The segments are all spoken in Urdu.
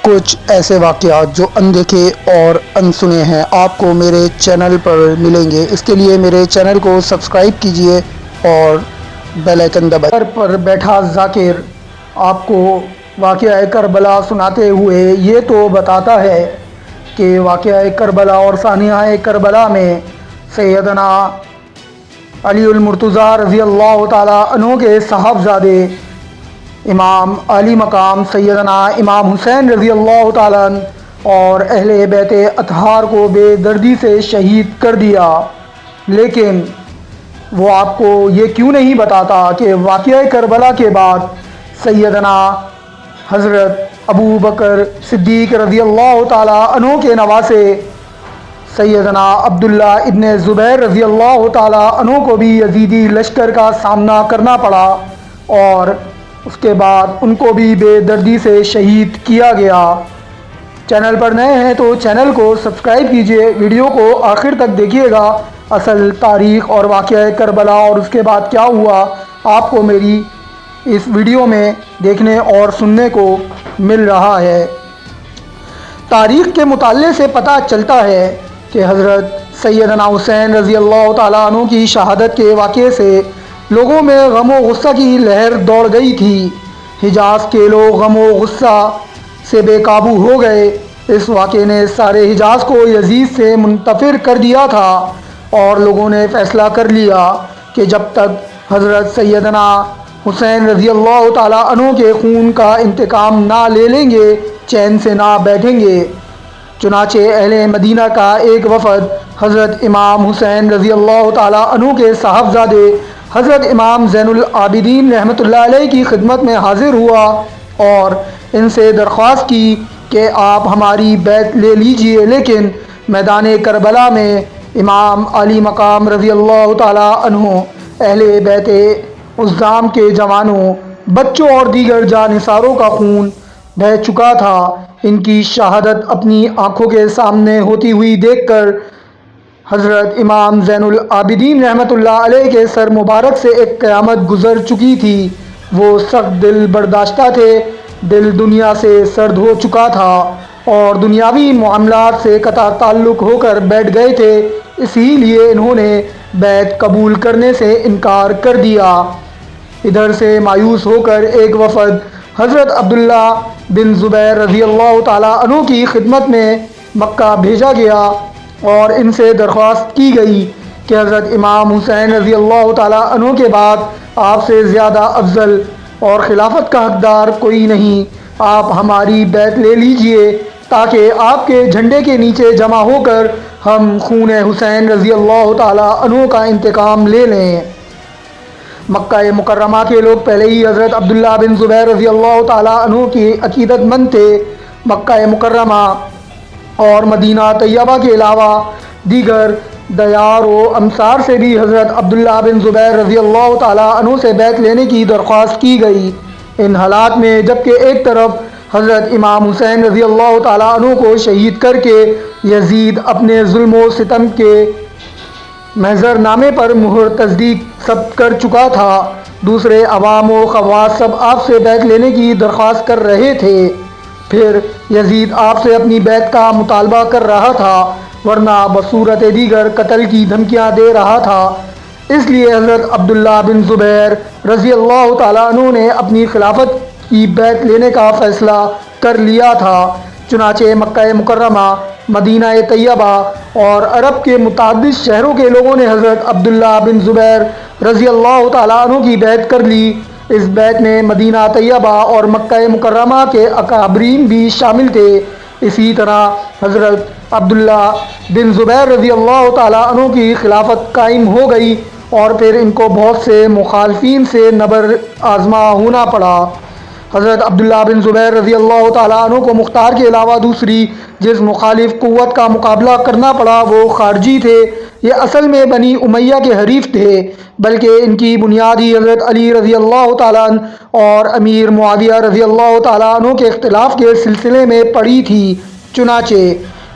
کچھ ایسے واقعات جو اندیکھے اور انسنے ہیں آپ کو میرے چینل پر ملیں گے۔ اس کے لیے میرے چینل کو سبسکرائب کیجئے اور بیل آئیکن دبائیے۔ گھر پر بیٹھا ذاکر آپ کو واقعہ کربلا سناتے ہوئے یہ تو بتاتا ہے کہ واقعہ کربلا اور ثانیہ کربلا میں سیدنا علی المرتضیٰ رضی اللہ تعالیٰ عنہ کے صاحبزادے امام علی مقام سیدنا امام حسین رضی اللہ تعالیٰ عنہ اور اہل بیت اطہار کو بے دردی سے شہید کر دیا، لیکن وہ آپ کو یہ کیوں نہیں بتاتا کہ واقعہ کربلا کے بعد سیدنا حضرت ابو بکر صدیق رضی اللہ تعالیٰ عنہ کے نواسے سیدنا عبداللہ ابن زبیر رضی اللہ تعالیٰ عنہ کو بھی یزیدی لشکر کا سامنا کرنا پڑا اور اس کے بعد ان کو بھی بے دردی سے شہید کیا گیا۔ چینل پر نئے ہیں تو چینل کو سبسکرائب کیجئے، ویڈیو کو آخر تک دیکھیے گا۔ اصل تاریخ اور واقعہ کربلا اور اس کے بعد کیا ہوا آپ کو میری اس ویڈیو میں دیکھنے اور سننے کو مل رہا ہے۔ تاریخ کے مطالعے سے پتہ چلتا ہے کہ حضرت سیدنا حسین رضی اللہ تعالیٰ عنہ کی شہادت کے واقعے سے لوگوں میں غم و غصہ کی لہر دوڑ گئی تھی۔ حجاز کے لوگ غم و غصہ سے بے قابو ہو گئے۔ اس واقعے نے سارے حجاز کو یزید سے منتفر کر دیا تھا اور لوگوں نے فیصلہ کر لیا کہ جب تک حضرت سیدنا حسین رضی اللہ تعالیٰ عنہ کے خون کا انتقام نہ لے لیں گے چین سے نہ بیٹھیں گے۔ چنانچہ اہل مدینہ کا ایک وفد حضرت امام حسین رضی اللہ تعالیٰ عنہ کے صاحبزادے حضرت امام زین العابدین رحمۃ اللہ علیہ کی خدمت میں حاضر ہوا اور ان سے درخواست کی کہ آپ ہماری بیعت لے لیجئے، لیکن میدان کربلا میں امام علی مقام رضی اللہ تعالیٰ عنہ اہل بیت عظام کے جوانوں، بچوں اور دیگر جانثاروں کا خون بہہ چکا تھا۔ ان کی شہادت اپنی آنکھوں کے سامنے ہوتی ہوئی دیکھ کر حضرت امام زین العابدین رحمۃ اللہ علیہ کے سر مبارک سے ایک قیامت گزر چکی تھی۔ وہ سخت دل برداشتہ تھے، دل دنیا سے سرد ہو چکا تھا اور دنیاوی معاملات سے قطع تعلق ہو کر بیٹھ گئے تھے، اسی لیے انہوں نے بیعت قبول کرنے سے انکار کر دیا۔ ادھر سے مایوس ہو کر ایک وفد حضرت عبداللہ بن زبیر رضی اللہ تعالیٰ عنہ کی خدمت میں مکہ بھیجا گیا اور ان سے درخواست کی گئی کہ حضرت امام حسین رضی اللہ تعالیٰ عنہ کے بعد آپ سے زیادہ افضل اور خلافت کا حقدار کوئی نہیں، آپ ہماری بیعت لے لیجئے تاکہ آپ کے جھنڈے کے نیچے جمع ہو کر ہم خون حسین رضی اللہ تعالیٰ عنہ کا انتقام لے لیں۔ مکہ مکرمہ کے لوگ پہلے ہی حضرت عبداللہ بن زبیر رضی اللہ تعالیٰ عنہ کی عقیدت مند تھے۔ مکہ مکرمہ اور مدینہ طیبہ کے علاوہ دیگر دیار و امصار سے بھی حضرت عبداللہ بن زبیر رضی اللہ تعالیٰ عنہ سے بیعت لینے کی درخواست کی گئی۔ ان حالات میں جبکہ ایک طرف حضرت امام حسین رضی اللہ تعالیٰ عنہ کو شہید کر کے یزید اپنے ظلم و ستم کے محضر نامے پر مہر تصدیق ثبت کر چکا تھا، دوسرے عوام و خواص سب آپ سے بیعت لینے کی درخواست کر رہے تھے۔ پھر یزید آپ سے اپنی بیعت کا مطالبہ کر رہا تھا، ورنہ بصورت دیگر قتل کی دھمکیاں دے رہا تھا۔ اس لیے حضرت عبداللہ بن زبیر رضی اللہ تعالیٰ عنہ نے اپنی خلافت کی بیعت لینے کا فیصلہ کر لیا تھا۔ چنانچہ مکہ مکرمہ، مدینہ طیبہ اور عرب کے متعدد شہروں کے لوگوں نے حضرت عبداللہ بن زبیر رضی اللہ تعالیٰ عنہ کی بیعت کر لی۔ اس بیعت میں مدینہ طیبہ اور مکہ مکرمہ کے اکابرین بھی شامل تھے۔ اسی طرح حضرت عبداللہ بن زبیر رضی اللہ تعالیٰ عنہ کی خلافت قائم ہو گئی اور پھر ان کو بہت سے مخالفین سے نبر آزما ہونا پڑا۔ حضرت عبداللہ بن زبیر رضی اللہ تعالیٰ عنہ کو مختار کے علاوہ دوسری جس مخالف قوت کا مقابلہ کرنا پڑا وہ خارجی تھے۔ یہ اصل میں بنی امیہ کے حریف تھے، بلکہ ان کی بنیاد ہی حضرت علی رضی اللہ تعالیٰ عنہ اور امیر معاویہ رضی اللہ تعالیٰ عنہ کے اختلاف کے سلسلے میں پڑی تھی۔ چنانچہ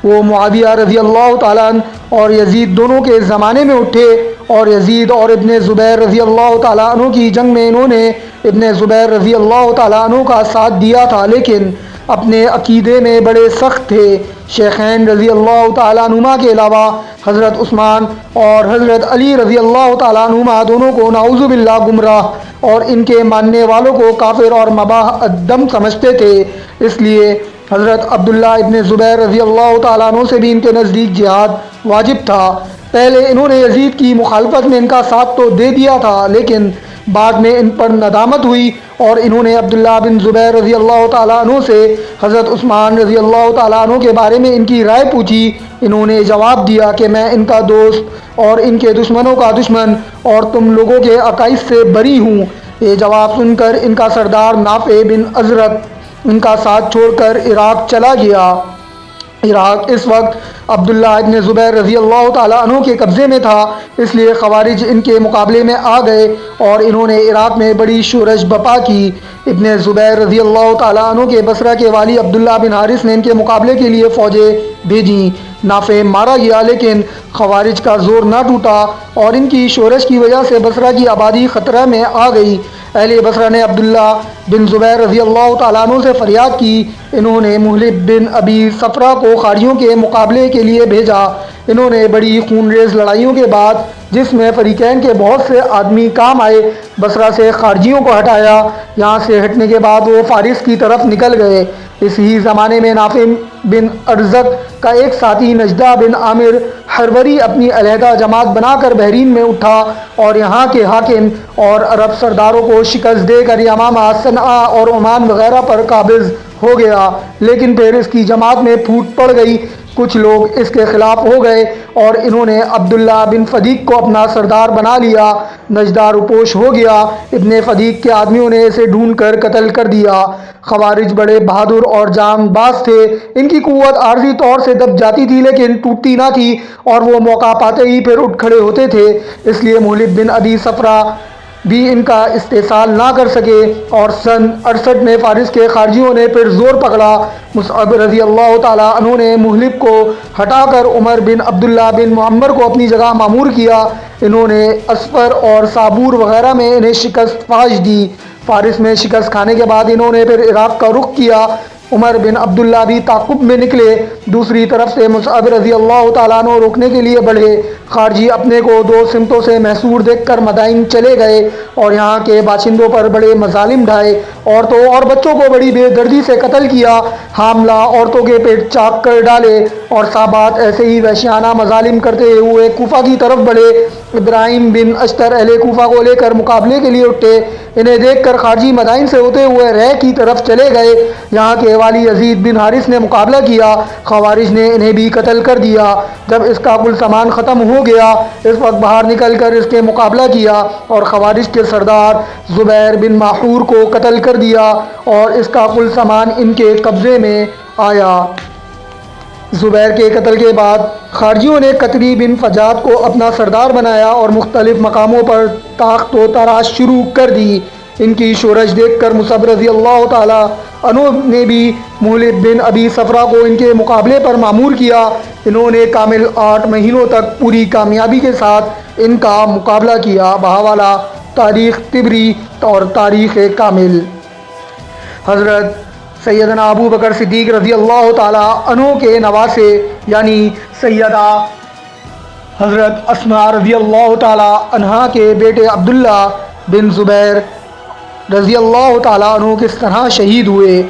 وہ معاویہ رضی اللہ تعالیٰ عنہ اور یزید دونوں کے زمانے میں اٹھے اور یزید اور ابن زبیر رضی اللہ تعالیٰ عنہ کی جنگ میں انہوں نے ابن زبیر رضی اللہ تعالیٰ عنہ کا ساتھ دیا تھا، لیکن اپنے عقیدے میں بڑے سخت تھے۔ شیخین رضی اللہ تعالیٰ عنہما کے علاوہ حضرت عثمان اور حضرت علی رضی اللہ تعالیٰ عنہما دونوں کو نعوذ باللہ گمراہ اور ان کے ماننے والوں کو کافر اور مباح الدم سمجھتے تھے۔ اس لیے حضرت عبداللہ ابن زبیر رضی اللہ تعالیٰ عنہ سے بھی ان کے نزدیک جہاد واجب تھا۔ پہلے انہوں نے یزید کی مخالفت میں ان کا ساتھ تو دے دیا تھا، لیکن بعد میں ان پر ندامت ہوئی اور انہوں نے عبداللہ بن زبیر رضی اللہ تعالیٰ عنہ سے حضرت عثمان رضی اللہ تعالیٰ عنہ کے بارے میں ان کی رائے پوچھی۔ انہوں نے جواب دیا کہ میں ان کا دوست اور ان کے دشمنوں کا دشمن اور تم لوگوں کے عقائد سے بری ہوں۔ یہ جواب سن کر ان کا سردار نافع بن ازرق ان کا ساتھ چھوڑ کر عراق چلا گیا۔ عراق اس وقت عبداللہ ابن زبیر رضی اللہ تعالیٰ عنہ کے قبضے میں تھا، اس لیے خوارج ان کے مقابلے میں آ گئے اور انہوں نے عراق میں بڑی شورش برپا کی۔ ابن زبیر رضی اللہ تعالیٰ عنہ کے بصرہ کے والی عبداللہ بن حارث نے ان کے مقابلے کے لیے فوجیں بھیجیں۔ نافع مارا گیا، لیکن خوارج کا زور نہ ٹوٹا اور ان کی شورش کی وجہ سے بصرہ کی آبادی خطرہ میں آ گئی۔ اہل بصرہ نے عبداللہ بن زبیر رضی اللہ تعالیٰ عنہ سے فریاد کی۔ انہوں نے محلب بن ابی صفرہ کو خارجیوں کے مقابلے کے لیے بھیجا۔ انہوں نے بڑی خون ریز لڑائیوں کے بعد، جس میں فریقین کے بہت سے آدمی کام آئے، بصرہ سے خارجیوں کو ہٹایا۔ یہاں سے ہٹنے کے بعد وہ فارس کی طرف نکل گئے۔ اسی زمانے میں نافع بن ارزق کا ایک ساتھی نجدہ بن عامر حروری اپنی علیحدہ جماعت بنا کر بحرین میں اٹھا اور یہاں کے حاکم اور عرب سرداروں کو شکست دے کر یمامہ، صنعا اور عمان وغیرہ پر قابض ہو گیا، لیکن پھر اس کی جماعت میں پھوٹ پڑ گئی۔ کچھ لوگ اس کے خلاف ہو گئے اور انہوں نے عبداللہ بن فدیق کو اپنا سردار بنا لیا۔ نجدہ روپوش ہو گیا۔ ابن فدیق کے آدمیوں نے اسے ڈھونڈ کر قتل کر دیا۔ خوارج بڑے بہادر اور جان باز تھے۔ ان کی قوت عارضی طور سے دب جاتی تھی لیکن ٹوٹتی نہ تھی، اور وہ موقع پاتے ہی پھر اٹھ کھڑے ہوتے تھے۔ اس لیے محلب بن ابی صفرہ بھی ان کا استحصال نہ کر سکے، اور سن 68 میں فارس کے خارجیوں نے پھر زور پکڑا۔ مصعب رضی اللہ تعالیٰ عنہ نے محلب کو ہٹا کر عمر بن عبداللہ بن معمر کو اپنی جگہ مامور کیا۔ انہوں نے اسفر اور صابور وغیرہ میں انہیں شکست فاش دی۔ فارس میں شکست کھانے کے بعد انہوں نے پھر عراق کا رخ کیا۔ عمر بن عبداللہ بھی تعاقب میں نکلے۔ دوسری طرف سے مصعب رضی اللہ تعالیٰ عنہ روکنے کے لیے بڑھے۔ خارجی اپنے کو دو سمتوں سے محصور دیکھ کر مدائن چلے گئے اور یہاں کے باشندوں پر بڑے مظالم ڈھائے۔ عورتوں اور بچوں کو بڑی بے دردی سے قتل کیا۔ حاملہ عورتوں کے پیٹ چاک کر ڈالے، اور صحابات ایسے ہی وحشیانہ مظالم کرتے ہوئے کوفہ کی طرف بڑھے۔ ابراہیم بن اشتر اہل کوفہ کو لے کر مقابلے کے لیے اٹھے۔ انہیں دیکھ کر خارجی مدائن سے ہوتے ہوئے رے کی طرف چلے گئے۔ یہاں کے والی یزید بن حارث نے مقابلہ کیا۔ خوارج نے انہیں بھی قتل کر دیا۔ جب اس کا کل سامان ختم ہو گیا، اس وقت باہر نکل کر اس کے مقابلہ کیا اور خوارج کے سردار زبیر بن ماحور کو قتل کر دیا، اور اس کا کل سامان ان کے قبضے میں آیا۔ زبیر کے قتل کے بعد خارجیوں نے قطری بن فجاد کو اپنا سردار بنایا اور مختلف مقاموں پر تاخت و تاراج شروع کر دی۔ ان کی شورش دیکھ کر مصعب رضی اللہ تعالیٰ عنہ نے بھی محلب بن ابی صفرہ کو ان کے مقابلے پر مامور کیا۔ انہوں نے کامل 8 مہینوں تک پوری کامیابی کے ساتھ ان کا مقابلہ کیا۔ بہاولہ تاریخ طبری اور تاریخ کامل۔ حضرت سیدنا ابو بکر صدیق رضی اللہ تعالیٰ عنہ کے نواسے یعنی سیدہ حضرت اسماء رضی اللہ تعالیٰ عنہا کے بیٹے عبداللہ بن زبیر رضی اللہ تعالیٰ عنہ کس طرح شہید ہوئے۔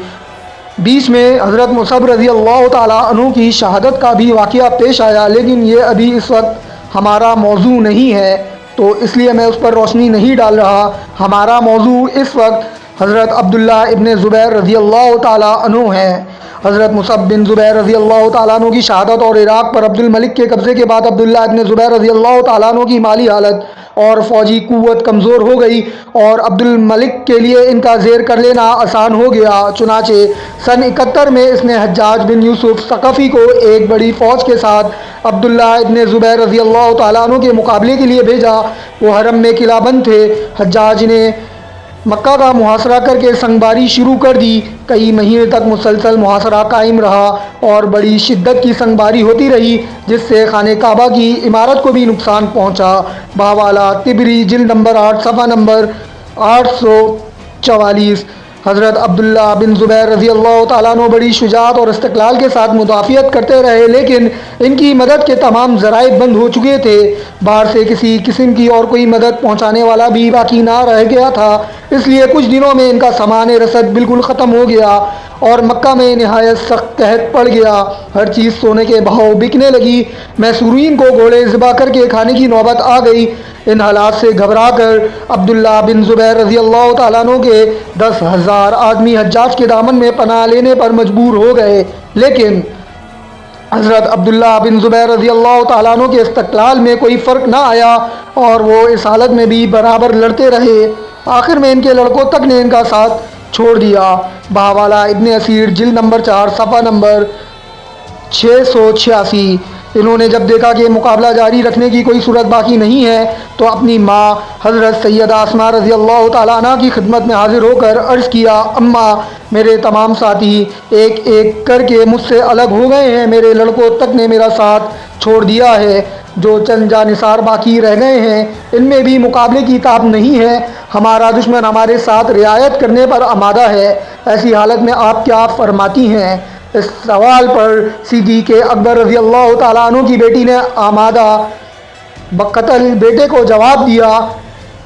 بیچ میں حضرت مصعب رضی اللہ تعالیٰ عنہ کی شہادت کا بھی واقعہ پیش آیا، لیکن یہ ابھی اس وقت ہمارا موضوع نہیں ہے، تو اس لیے میں اس پر روشنی نہیں ڈال رہا۔ ہمارا موضوع اس وقت حضرت عبداللہ ابن زبیر رضی اللہ تعالیٰ عنہ ہے۔ حضرت مصعب بن زبیر رضی اللہ تعالیٰ عنہ کی شہادت اور عراق پر عبد الملک کے قبضے کے بعد عبداللہ ابن زبیر رضی اللہ تعالیٰ عنہ کی مالی حالت اور فوجی قوت کمزور ہو گئی، اور عبد الملک کے لیے ان کا زیر کر لینا آسان ہو گیا۔ چنانچہ سن 71 میں اس نے حجاج بن یوسف ثقفی کو ایک بڑی فوج کے ساتھ عبداللہ ابن زبیر رضی اللہ تعالیٰ عنہ کے مقابلے کے لیے بھیجا۔ وہ حرم میں قلعہ بند تھے۔ حجاج نے مکہ کا محاصرہ کر کے سنگباری شروع کر دی۔ کئی مہینے تک مسلسل محاصرہ قائم رہا اور بڑی شدت کی سنگباری ہوتی رہی، جس سے خانہ کعبہ کی عمارت کو بھی نقصان پہنچا۔ بہاولہ طبری جلد نمبر 8 صفحہ نمبر 844۔ حضرت عبداللہ بن زبیر رضی اللہ تعالیٰ عنہ بڑی شجاعت اور استقلال کے ساتھ مدافعت کرتے رہے، لیکن ان کی مدد کے تمام ذرائع بند ہو چکے تھے۔ باہر سے کسی قسم کی اور کوئی مدد پہنچانے والا بھی باقی نہ رہ گیا تھا، اس لیے کچھ دنوں میں ان کا سامان رسد بالکل ختم ہو گیا اور مکہ میں نہایت سخت قحط پڑ گیا۔ ہر چیز سونے کے بھاؤ بکنے لگی، محصورین کو گھوڑے ذبح کر کے کھانے کی نوبت آ گئی۔ ان حالات سے گھبرا کر عبداللہ بن زبیر رضی اللہ تعالیٰ عنہ کے 10,000 آدمی حجاج کے دامن میں پناہ لینے پر مجبور ہو گئے، لیکن حضرت عبداللہ بن زبیر رضی اللہ تعالیٰ عنہ کے استقلال میں کوئی فرق نہ آیا اور وہ اس حالت میں بھی برابر لڑتے رہے۔ آخر میں ان کے لڑکوں تک نے ان کا ساتھ چھوڑ دیا۔ بہاوالہ ابن اسیر جلد نمبر 4 صفحہ نمبر 686۔ انہوں نے جب دیکھا کہ مقابلہ جاری رکھنے کی کوئی صورت باقی نہیں ہے تو اپنی ماں حضرت سیدہ اسماء رضی اللہ تعالیٰ عنہ کی خدمت میں حاضر ہو کر عرض کیا، اماں، میرے تمام ساتھی ایک ایک کر کے مجھ سے الگ ہو گئے ہیں، میرے لڑکوں تک نے میرا ساتھ چھوڑ دیا ہے، جو چند جانثار باقی رہ گئے ہیں ان میں بھی مقابلے کی تاب نہیں ہے، ہمارا دشمن ہمارے ساتھ رعایت کرنے پر آمادہ ہے، ایسی حالت میں آپ کیا فرماتی ہیں؟ اس سوال پر صدیق اکبر رضی اللہ تعالیٰ عنہ کی بیٹی نے آمادہ بقتل بیٹے کو جواب دیا،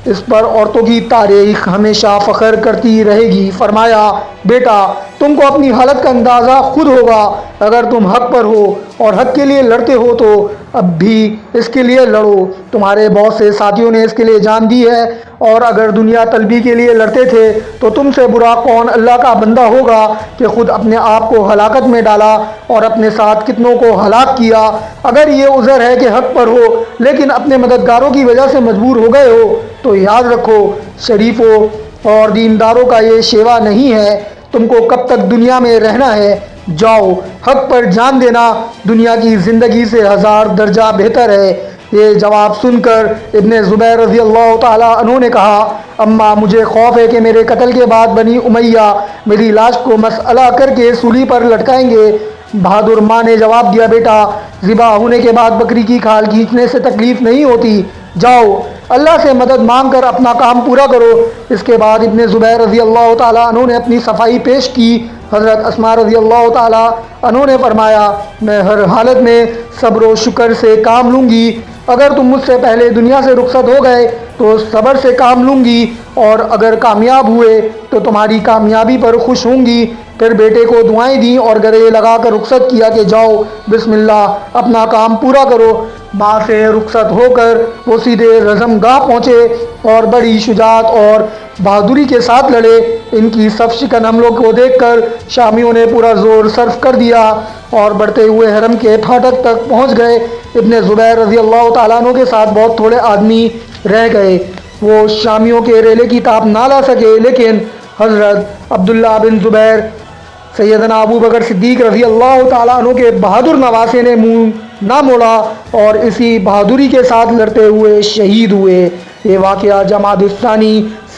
اس پر عورتوں کی تاریخ ہمیشہ فخر کرتی رہے گی۔ فرمایا، بیٹا، تم کو اپنی حالت کا اندازہ خود ہوگا، اگر تم حق پر ہو اور حق کے لیے لڑتے ہو تو اب بھی اس کے لیے لڑو، تمہارے بہت سے ساتھیوں نے اس کے لیے جان دی ہے، اور اگر دنیا طلبی کے لیے لڑتے تھے تو تم سے برا کون اللہ کا بندہ ہوگا کہ خود اپنے آپ کو ہلاکت میں ڈالا اور اپنے ساتھ کتنوں کو ہلاک کیا۔ اگر یہ عذر ہے کہ حق پر ہو لیکن اپنے مددگاروں کی وجہ سے مجبور ہو گئے ہو تو یاد رکھو، شریفوں اور دینداروں کا یہ شیوا نہیں ہے، تم کو کب تک دنیا میں رہنا ہے، جاؤ، حق پر جان دینا دنیا کی زندگی سے 1000 درجہ بہتر ہے۔ یہ جواب سن کر ابن زبیر رضی اللہ تعالیٰ عنہ نے کہا، اماں، مجھے خوف ہے کہ میرے قتل کے بعد بنی امیہ میری لاش کو مسئلہ کر کے سولی پر لٹکائیں گے۔ بہادر ماں نے جواب دیا، بیٹا، ذبح ہونے کے بعد بکری کی کھال کھینچنے سے تکلیف نہیں ہوتی، جاؤ، اللہ سے مدد مانگ کر اپنا کام پورا کرو۔ اس کے بعد ابن زبیر رضی اللہ تعالیٰ عنہ نے اپنی صفائی پیش کی۔ حضرت اسماء رضی اللہ تعالیٰ عنہ نے فرمایا، میں ہر حالت میں صبر و شکر سے کام لوں گی، اگر تم مجھ سے پہلے دنیا سے رخصت ہو گئے تو صبر سے کام لوں گی، اور اگر کامیاب ہوئے تو تمہاری کامیابی پر خوش ہوں گی۔ پھر بیٹے کو دعائیں دیں اور گلے لگا کر رخصت کیا کہ جاؤ، بسم اللہ، اپنا کام پورا کرو۔ ماں سے رخصت ہو کر وہ سیدھے رزم گاہ پہنچے اور بڑی شجاعت اور بہادری کے ساتھ لڑے۔ ان کی صف شکن حملوں کو دیکھ کر شامیوں نے پورا زور صرف کر دیا اور بڑھتے ہوئے حرم کے پھاٹک تک پہنچ گئے۔ ابن زبیر رضی اللہ تعالیٰ عنہ کے ساتھ بہت تھوڑے آدمی رہ گئے، وہ شامیوں کے ریلے کی تاب نہ لا سکے، لیکن حضرت عبداللہ بن زبیر سیدنا ابو بکر صدیق رضی اللہ تعالیٰ عنہ کے بہادر نواسے نے منہ نہ موڑا اور اسی بہادری کے ساتھ لڑتے ہوئے شہید ہوئے۔ یہ واقعہ جمادی الثانی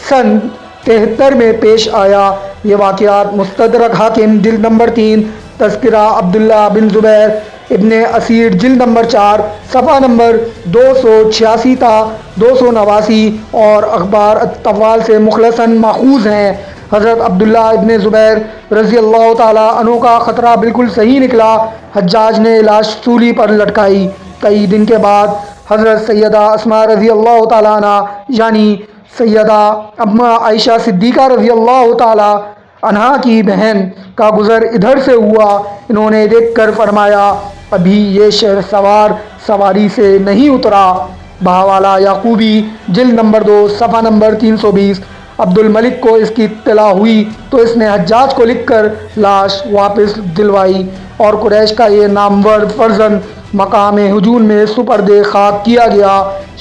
سن 73 میں پیش آیا۔ یہ واقعات مستدرک حاکم جلد نمبر 3 تذکرہ عبداللہ بن زبیر ابن اسیر جلد نمبر 4 صفحہ نمبر 286 تا 289 اور اخبار الطوال سے مخلصاً ماخوذ ہیں۔ حضرت عبداللہ ابن زبیر رضی اللہ تعالیٰ عنہ کا خطرہ بالکل صحیح نکلا۔ حجاج نے لاش سولی پر لٹکائی۔ کئی دن کے بعد حضرت سیدہ اسماء رضی اللہ تعالیٰ عنہ یعنی سیدہ اما عائشہ صدیقہ رضی اللہ تعالیٰ عنہا کی بہن کا گزر ادھر سے ہوا۔ انہوں نے دیکھ کر فرمایا، ابھی یہ شہر سوار سواری سے نہیں اترا۔ بہاوالہ یعقوبی جلد نمبر 2 صفحہ نمبر 320۔ عبد الملک کو اس کی اطلاع ہوئی تو اس نے حجاج کو لکھ کر لاش واپس دلوائی اور قریش کا یہ نامور فرزند مقام ہجون میں سپرد خاک کیا گیا۔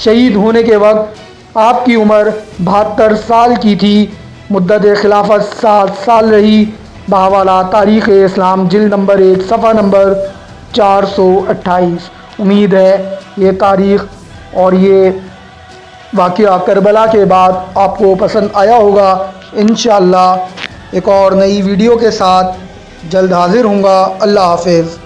شہید ہونے کے وقت آپ کی عمر 72 سال کی تھی، مدت خلافت 7 سال رہی۔ بہاوالہ تاریخ اسلام جلد نمبر 1 صفحہ نمبر 428۔ امید ہے یہ تاریخ اور یہ واقعہ کربلا کے بعد آپ کو پسند آیا ہوگا۔ انشاءاللہ ایک اور نئی ویڈیو کے ساتھ جلد حاضر ہوں گا۔ اللہ حافظ۔